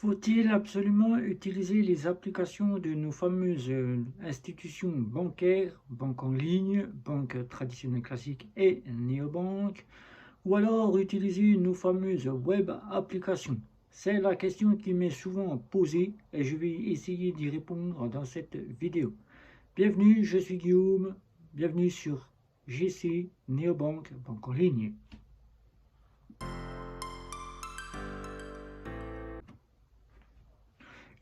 Faut-il absolument utiliser les applications de nos fameuses institutions bancaires, banques en ligne, banques traditionnelles classiques et néobanques, ou alors utiliser nos fameuses web applications? C'est la question qui m'est souvent posée et je vais essayer d'y répondre dans cette vidéo. Bienvenue, je suis Guillaume, bienvenue sur GC Néobanque, banque en ligne.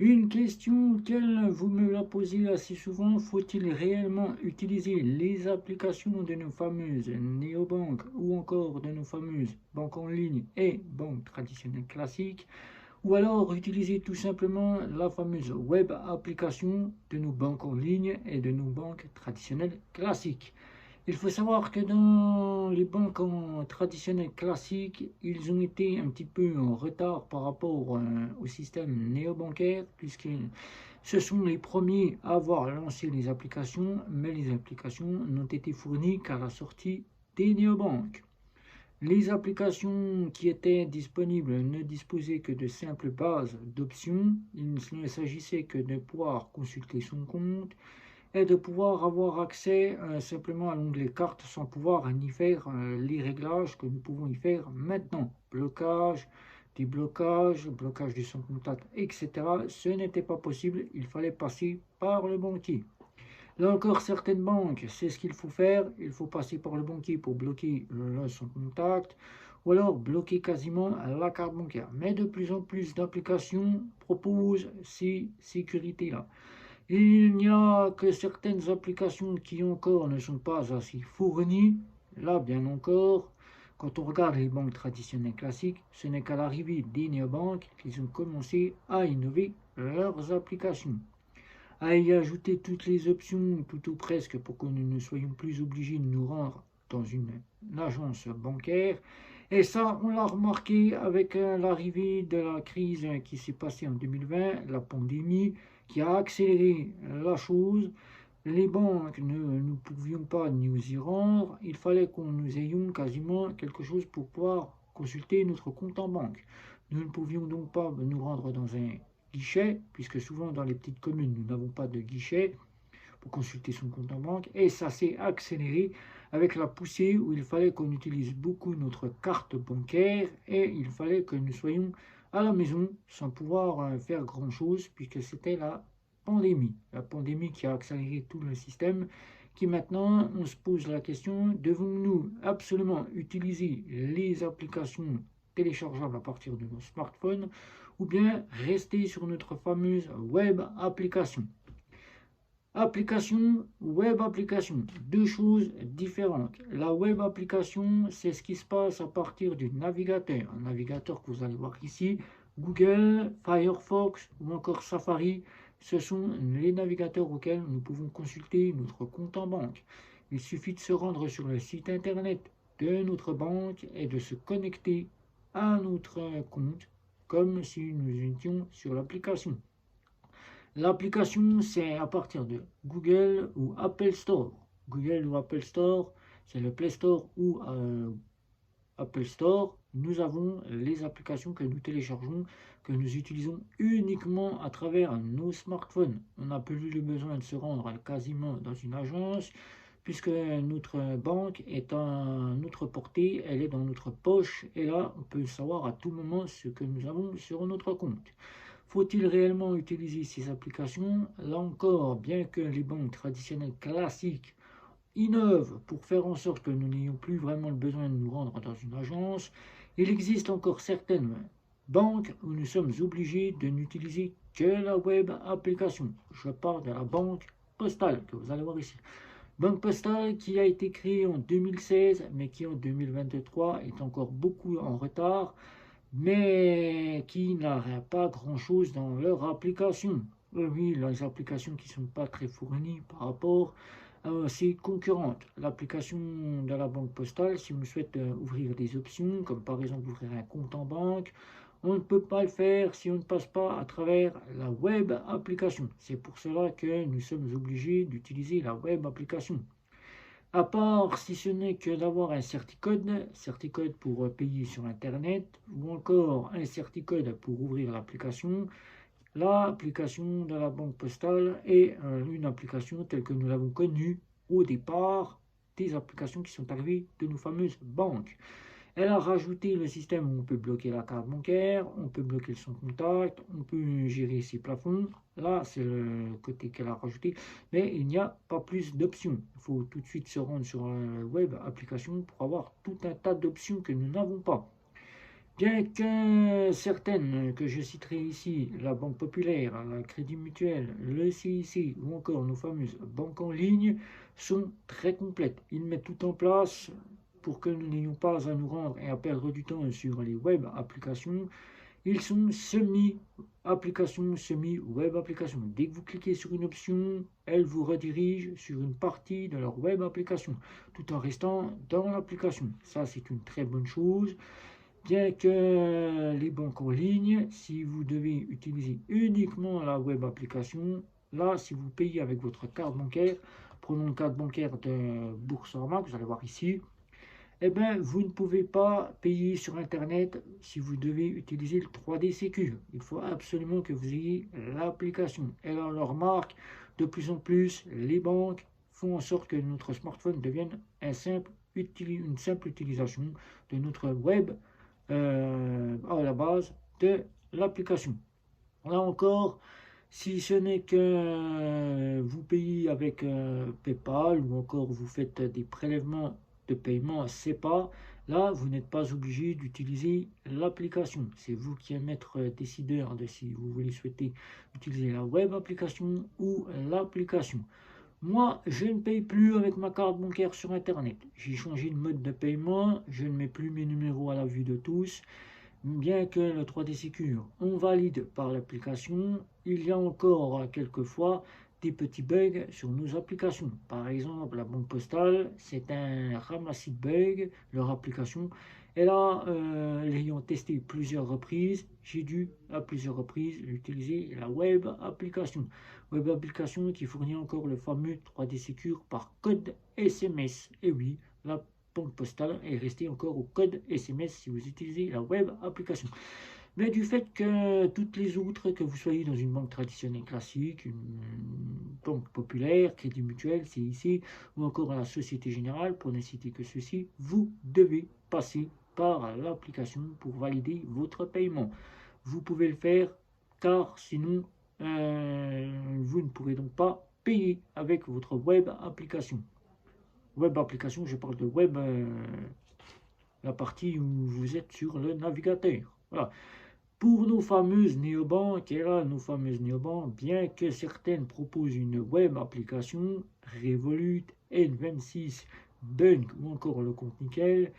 Une question auquel vous me la posez assez souvent, faut-il réellement utiliser les applications de nos fameuses néobanques ou encore de nos fameuses banques en ligne et banques traditionnelles classiques, ou alors utiliser tout simplement la fameuse web application de nos banques en ligne et de nos banques traditionnelles classiques? Il faut savoir que dans les banques traditionnelles classiques, ils ont été un petit peu en retard par rapport au système néobancaire, puisque ce sont les premiers à avoir lancé les applications, mais les applications n'ont été fournies qu'à la sortie des néobanques. Les applications qui étaient disponibles ne disposaient que de simples bases d'options. Il ne s'agissait que de pouvoir consulter son compte et de pouvoir avoir accès simplement à l'onglet carte sans pouvoir y faire les réglages que nous pouvons y faire maintenant. Blocage, déblocage, blocage du sans contact, etc. Ce n'était pas possible, il fallait passer par le banquier. Là encore, certaines banques, c'est ce qu'il faut faire. Il faut passer par le banquier pour bloquer le sans contact ou alors bloquer quasiment la carte bancaire. Mais de plus en plus d'applications proposent ces sécurités-là. Il n'y a que certaines applications qui encore ne sont pas assez fournies. Là, bien encore, quand on regarde les banques traditionnelles classiques, ce n'est qu'à l'arrivée des néobanques qu'ils ont commencé à innover leurs applications, à y ajouter toutes les options, tout ou presque, pour que nous ne soyons plus obligés de nous rendre dans une agence bancaire. Et ça, on l'a remarqué avec l'arrivée de la crise qui s'est passée en 2020, la pandémie, qui a accéléré la chose. Les banques, nous pouvions pas nous y rendre. Il fallait qu'on nous ayons quasiment quelque chose pour pouvoir consulter notre compte en banque. Nous ne pouvions donc pas nous rendre dans un guichet, puisque souvent dans les petites communes, nous n'avons pas de guichet pour consulter son compte en banque. Et ça s'est accéléré avec la poussée où il fallait qu'on utilise beaucoup notre carte bancaire et il fallait que nous soyons à la maison sans pouvoir faire grand-chose puisque c'était la pandémie. La pandémie qui a accéléré tout le système, qui maintenant, on se pose la question, devons-nous absolument utiliser les applications téléchargeables à partir de nos smartphones ou bien rester sur notre fameuse web application? Application, web application, deux choses différentes. La web application, c'est ce qui se passe à partir du navigateur. Un navigateur que vous allez voir ici, Google, Firefox ou encore Safari, ce sont les navigateurs auxquels nous pouvons consulter notre compte en banque. Il suffit de se rendre sur le site internet de notre banque et de se connecter à notre compte comme si nous étions sur l'application. L'application, c'est à partir de Google ou Apple Store. Google ou Apple Store, c'est le Play Store ou Apple Store. Nous avons les applications que nous téléchargeons, que nous utilisons uniquement à travers nos smartphones. On n'a plus le besoin de se rendre quasiment dans une agence, puisque notre banque est à notre portée, elle est dans notre poche, et là, on peut savoir à tout moment ce que nous avons sur notre compte. Faut-il réellement utiliser ces applications? Là encore, bien que les banques traditionnelles classiques innovent pour faire en sorte que nous n'ayons plus vraiment le besoin de nous rendre dans une agence, il existe encore certaines banques où nous sommes obligés de n'utiliser que la web application. Je parle de la banque postale que vous allez voir ici. Banque postale qui a été créée en 2016 mais qui en 2023 est encore beaucoup en retard, mais qui n'a pas grand-chose dans leur application. Oui, les applications qui ne sont pas très fournies par rapport à ses concurrentes. L'application de la banque postale, si on souhaite ouvrir des options, comme par exemple ouvrir un compte en banque, on ne peut pas le faire si on ne passe pas à travers la web application. C'est pour cela que nous sommes obligés d'utiliser la web application. À part si ce n'est que d'avoir un certicode pour payer sur Internet, ou encore un certicode pour ouvrir l'application de la banque postale est une application telle que nous l'avons connue au départ des applications qui sont arrivées de nos fameuses banques. Elle a rajouté le système où on peut bloquer la carte bancaire, on peut bloquer son contact, on peut gérer ses plafonds. Là, c'est le côté qu'elle a rajouté, mais il n'y a pas plus d'options. Il faut tout de suite se rendre sur la web application pour avoir tout un tas d'options que nous n'avons pas. Bien que certaines que je citerai ici, la Banque Populaire, la Crédit Mutuel, le CIC ou encore nos fameuses banques en ligne, sont très complètes. Ils mettent tout en place pour que nous n'ayons pas à nous rendre et à perdre du temps sur les web applications. Ils sont semi-applications, semi-web applications. Dès que vous cliquez sur une option, elle vous redirige sur une partie de leur web application, tout en restant dans l'application. Ça, c'est une très bonne chose. Bien que les banques en ligne, si vous devez utiliser uniquement la web application, là, si vous payez avec votre carte bancaire, prenons le carte bancaire de Boursorama, que vous allez voir ici, eh bien, vous ne pouvez pas payer sur Internet si vous devez utiliser le 3D Sécu. Il faut absolument que vous ayez l'application. Et là, leur marque, de plus en plus, les banques font en sorte que notre smartphone devienne une simple utilisation de notre web à la base de l'application. Là encore, si ce n'est que vous payez avec PayPal ou encore vous faites des prélèvements de paiement SEPA, là, vous n'êtes pas obligé d'utiliser l'application. C'est vous qui êtes maître décideur de si vous voulez souhaiter utiliser la web application ou l'application. Moi, je ne paye plus avec ma carte bancaire sur Internet. J'ai changé de mode de paiement, je ne mets plus mes numéros à la vue de tous. Bien que le 3D Secure, on valide par l'application, il y a encore quelquefois des petits bugs sur nos applications. Par exemple, la banque postale, c'est un ramassis de bugs, leur application. Et là, l'ayant testé plusieurs reprises, j'ai dû à plusieurs reprises utiliser la web application. Web application qui fournit encore le fameux 3D Secure par code SMS. Et oui, la banque postale est restée encore au code SMS si vous utilisez la web application. Mais du fait que toutes les autres, que vous soyez dans une banque traditionnelle classique, une banque populaire, Crédit Mutuel, CIC, ou encore la Société Générale, pour ne citer que ceci, vous devez passer par l'application pour valider votre paiement. Vous pouvez le faire car sinon vous ne pourrez donc pas payer avec votre web application. Web application, je parle de web, la partie où vous êtes sur le navigateur. Voilà. Pour nos fameuses néobanques, et là, nos fameuses néobanques, bien que certaines proposent une web application, Revolut, N26, Bunk ou encore le compte Nickel,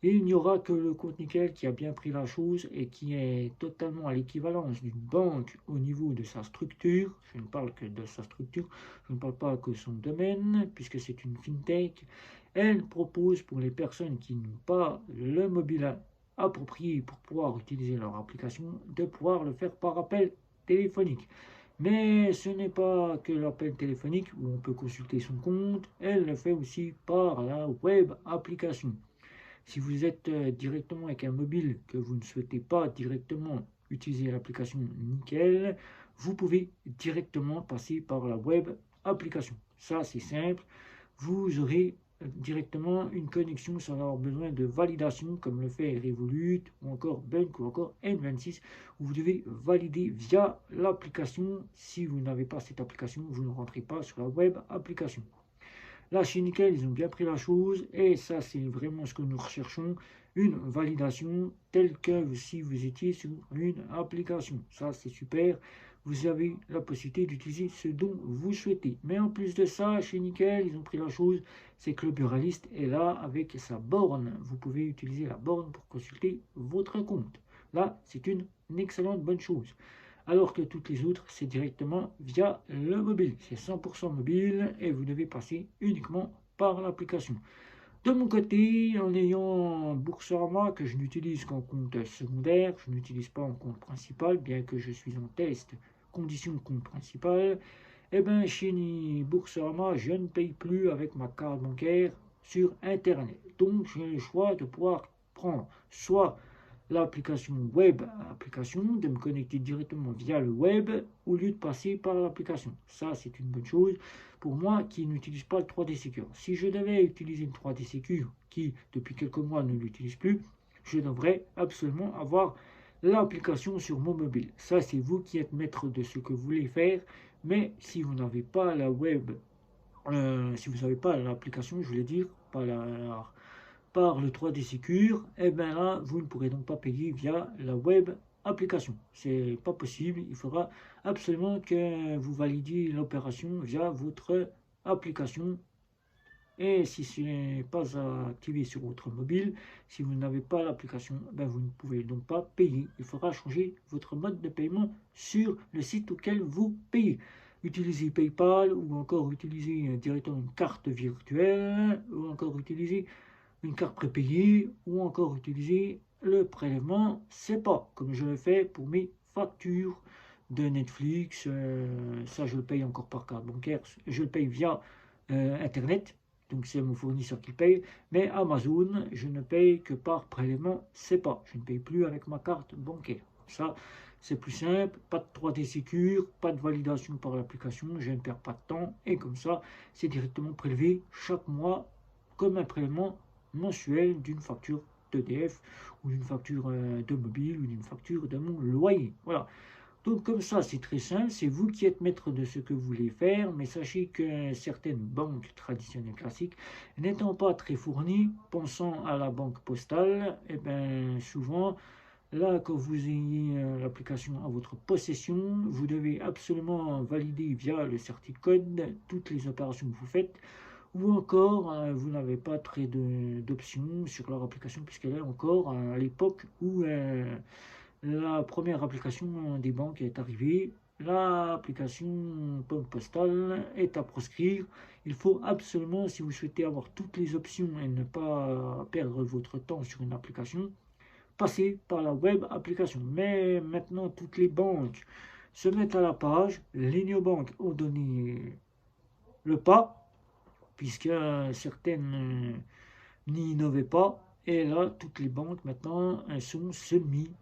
il n'y aura que le compte Nickel qui a bien pris la chose et qui est totalement à l'équivalence d'une banque au niveau de sa structure. Je ne parle que de sa structure, je ne parle pas que son domaine, puisque c'est une fintech. Elle propose pour les personnes qui n'ont pas le mobile approprié pour pouvoir utiliser leur application, de pouvoir le faire par appel téléphonique. Mais ce n'est pas que l'appel téléphonique où on peut consulter son compte, elle le fait aussi par la web application. Si vous êtes directement avec un mobile que vous ne souhaitez pas directement utiliser l'application Nickel, vous pouvez directement passer par la web application. Ça, c'est simple. Vous aurez directement une connexion sans avoir besoin de validation comme le fait Revolut ou encore Bunk ou encore N26 où vous devez valider via l'application. Si vous n'avez pas cette application, vous ne rentrez pas sur la web application. Là, chez Nickel, ils ont bien pris la chose et ça, c'est vraiment ce que nous recherchons, une validation telle que si vous étiez sur une application. Ça, c'est super. Vous avez la possibilité d'utiliser ce dont vous souhaitez. Mais en plus de ça, chez Nickel, ils ont pris la chose, c'est que le buraliste est là avec sa borne. Vous pouvez utiliser la borne pour consulter votre compte. Là, c'est une excellente bonne chose. Alors que toutes les autres, c'est directement via le mobile. C'est 100% mobile et vous devez passer uniquement par l'application. De mon côté, en ayant Boursorama que je n'utilise qu'en compte secondaire, je n'utilise pas en compte principal, bien que je suis en test condition de compte principal, Eh bien, chez Boursorama, je ne paye plus avec ma carte bancaire sur Internet. Donc, j'ai le choix de pouvoir prendre soit l'application web application, de me connecter directement via le web au lieu de passer par l'application. Ça, c'est une bonne chose pour moi qui n'utilise pas le 3D Secure. Si je devais utiliser une 3D Secure qui, depuis quelques mois, ne l'utilise plus, je devrais absolument avoir l'application sur mon mobile. Ça, c'est vous qui êtes maître de ce que vous voulez faire, mais si vous n'avez pas la web, si vous n'avez pas l'application, je voulais dire, pas par le 3D Secure, et bien là, vous ne pourrez donc pas payer via la web application. C'est pas possible. Il faudra absolument que vous validiez l'opération via votre application. Et si ce n'est pas activé sur votre mobile, si vous n'avez pas l'application, ben vous ne pouvez donc pas payer. Il faudra changer votre mode de paiement sur le site auquel vous payez. Utilisez PayPal ou encore utiliser directement une carte virtuelle ou encore utiliser une carte prépayée ou encore utiliser le prélèvement SEPA, comme je le fais pour mes factures de Netflix. Ça, je le paye encore par carte bancaire. Je le paye via Internet. Donc, c'est mon fournisseur qui paye. Mais Amazon, je ne paye que par prélèvement SEPA. Je ne paye plus avec ma carte bancaire. Ça, c'est plus simple. Pas de 3D Secure, pas de validation par l'application. Je ne perds pas de temps. Et comme ça, c'est directement prélevé chaque mois comme un prélèvement mensuel d'une facture d'EDF ou d'une facture de mobile ou d'une facture de mon loyer. Voilà. Donc comme ça, c'est très simple, c'est vous qui êtes maître de ce que vous voulez faire, mais sachez que certaines banques traditionnelles classiques, n'étant pas très fournies, pensant à la banque postale, et bien souvent, là, quand vous ayez l'application à votre possession, vous devez absolument valider via le certicode toutes les opérations que vous faites, ou encore vous n'avez pas très d'options sur leur application puisqu'elle est encore à l'époque où la première application des banques est arrivée. L'application banque postale est à proscrire. Il faut absolument, si vous souhaitez avoir toutes les options et ne pas perdre votre temps sur une application, passer par la web application. Mais maintenant, toutes les banques se mettent à la page. Les néobanques ont donné le pas puisque certaines n'y innovaient pas. Et là, toutes les banques maintenant sont semi-banques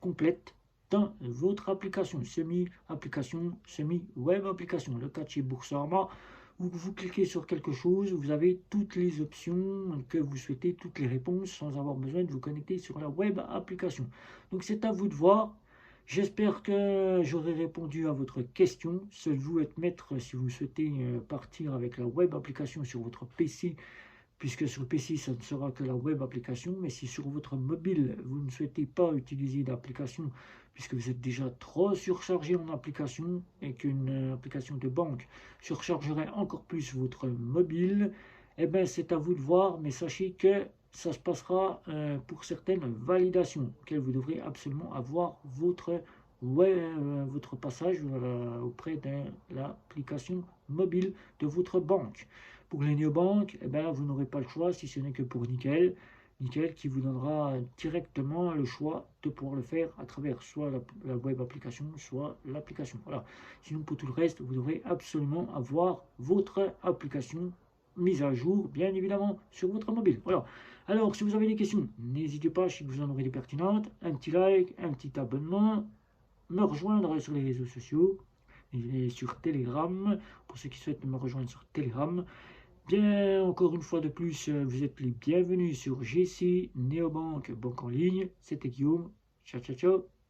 complètes dans votre application, semi-application, semi-web application. Le cas de chez Boursorama, où vous cliquez sur quelque chose, vous avez toutes les options que vous souhaitez, toutes les réponses, sans avoir besoin de vous connecter sur la web application. Donc c'est à vous de voir. J'espère que j'aurai répondu à votre question. Seul vous êtes maître si vous souhaitez partir avec la web application sur votre PC, puisque sur le PC, ça ne sera que la web application. Mais si sur votre mobile, vous ne souhaitez pas utiliser d'application, puisque vous êtes déjà trop surchargé en application et qu'une application de banque surchargerait encore plus votre mobile, eh bien c'est à vous de voir. Mais sachez que ça se passera pour certaines validations auxquelles vous devrez absolument avoir votre passage auprès de l'application mobile de votre banque. Pour les néobanques, eh ben, vous n'aurez pas le choix si ce n'est que pour Nickel. Nickel qui vous donnera directement le choix de pouvoir le faire à travers soit la web application, soit l'application. Voilà. Sinon, pour tout le reste, vous devrez absolument avoir votre application mise à jour, bien évidemment, sur votre mobile. Voilà. Alors, si vous avez des questions, n'hésitez pas, si vous en aurez des pertinentes, un petit like, un petit abonnement, me rejoindre sur les réseaux sociaux et sur Telegram, pour ceux qui souhaitent me rejoindre sur Telegram. Bien, encore une fois de plus, vous êtes les bienvenus sur GC Neobank Banque en ligne. C'était Guillaume. Ciao, ciao, ciao.